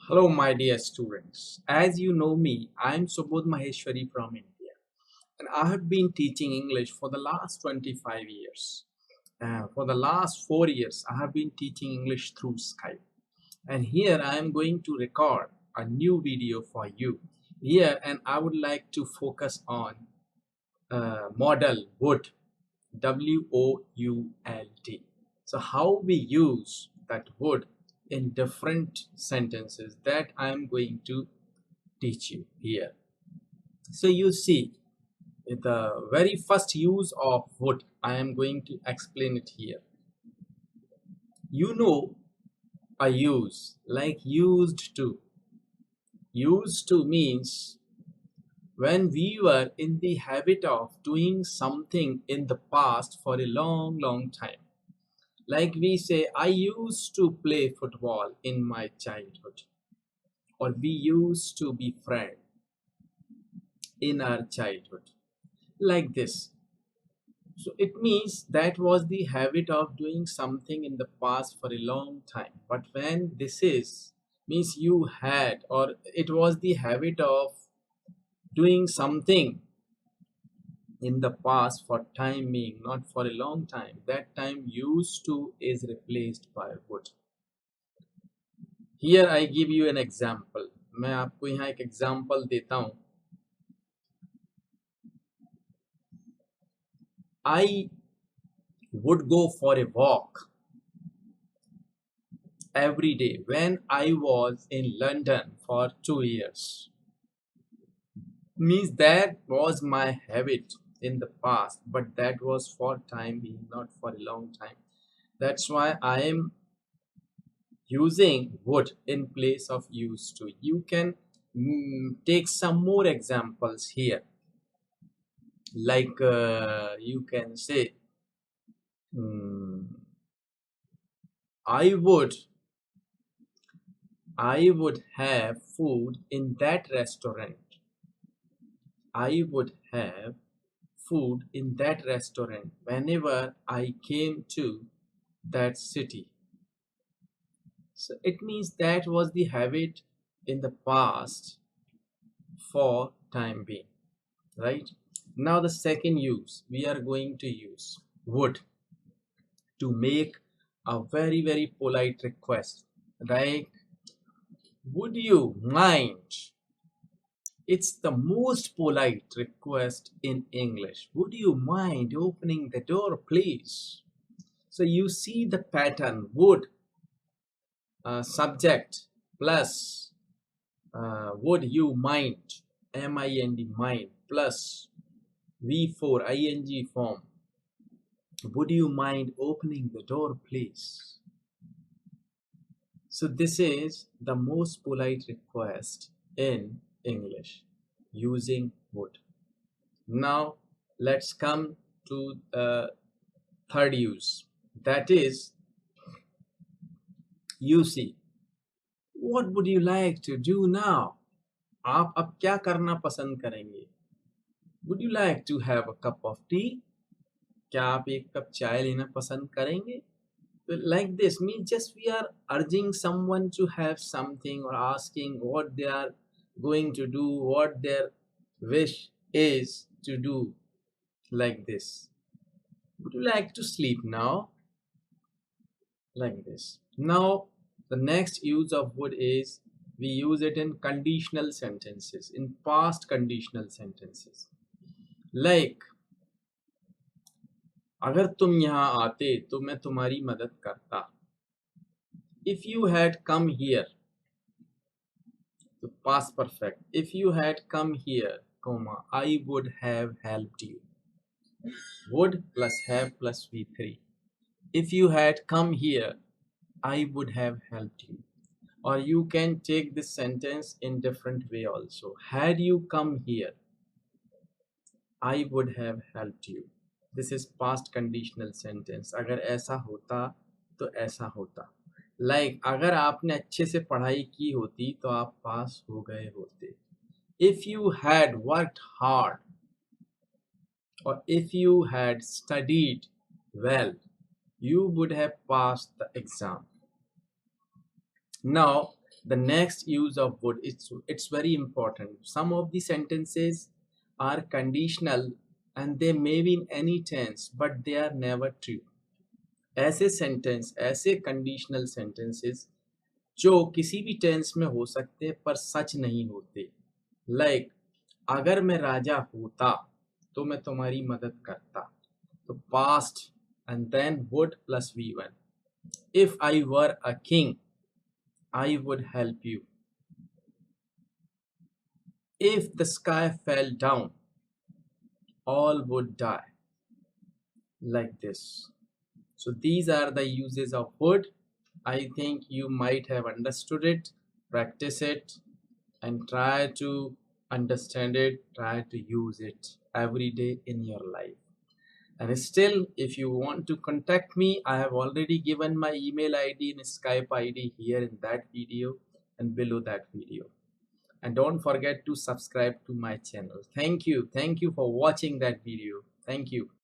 Hello, my dear students. As you know me, I am Subodh Maheshwari from India, and I have been teaching English for the last 25 years. For the last 4 years, I have been teaching English through Skype. And here I am going to record a new video for you. Here, and I would like to focus on modal would, WOULD. So how we use that would in different sentences that I am going to teach you here. So you see, the very first use of would, I am going to explain it here. You know, a use like used to. Used to means when we were in the habit of doing something in the past for a long time. Like we say, I used to play football in my childhood, or we used to be friends in our childhood, like this. So it means that was the habit of doing something in the past for a long time. But when this is, means you had, or it was the habit of doing something in the past for time being, not for a long time, that time used to is replaced by would. Here I give you an example. मैं आपको यहाँ एक example देता हूँ. I would go for a walk every day when I was in London for 2 years. Means that was my habit in the past, but that was for time being, not for a long time. That's why I am using would in place of used to. You can take some more examples here. Like you can say, I would have food in that restaurant. I would have food in that restaurant whenever I came to that city. So it means that was the habit in the past for time being, right? Now the second use, we are going to use would to make a very polite request, right? Would you mind? It's the most polite request in English. Would you mind opening the door, please? So you see the pattern. Would, subject plus would you mind, mind, mind plus V4 ing form. Would you mind opening the door, please? So this is the most polite request in English using would. Now let's come to the third use, that is you see. What would you like to do now? आप अब क्या करना पसंद करेंगे? Would you like to have a cup of tea? क्या आप एक cup चाय लेना पसंद करेंगे? Like this means just we are urging someone to have something or asking what they are going to do, what their wish is to do, like this. Would you like to sleep now? Like this. Now the next use of would is we use it in conditional sentences, in past conditional sentences. Like, अगर तुम यहाँ आते तो मैं तुम्हारी मदद करता. If you had come here, the past perfect. If you had come here, comma, I would have helped you. Would plus have plus V3. If you had come here, I would have helped you. Or you can take this sentence in different way also. Had you come here, I would have helped you. This is past conditional sentence. अगर ऐसा होता तो ऐसा होता. Like, अगर आपने अच्छे से पढ़ाई की होती तो आप पास हो गए होते. If you had worked hard, or if you had studied well, you would have passed the exam. Now The next use of would, it's very important. Some of the sentences are conditional and they may be in any tense, but they are never true. ऐसे sentence, ऐसे conditional sentences जो किसी भी tense में हो सकते पर सच नहीं होते, लाइक अगर मैं राजा होता तो मैं तुम्हारी मदद करता, तो past and then would plus V1. If I were a king I would help you. If the sky fell down all would die, like this. So these are the uses of would. I think you might have understood it. Practice it and try to understand it, try to use it every day in your life. And still, if you want to contact me, I have already given my email ID and Skype ID here in that video and below that video. And don't forget to subscribe to my channel. Thank you for watching that video. Thank you.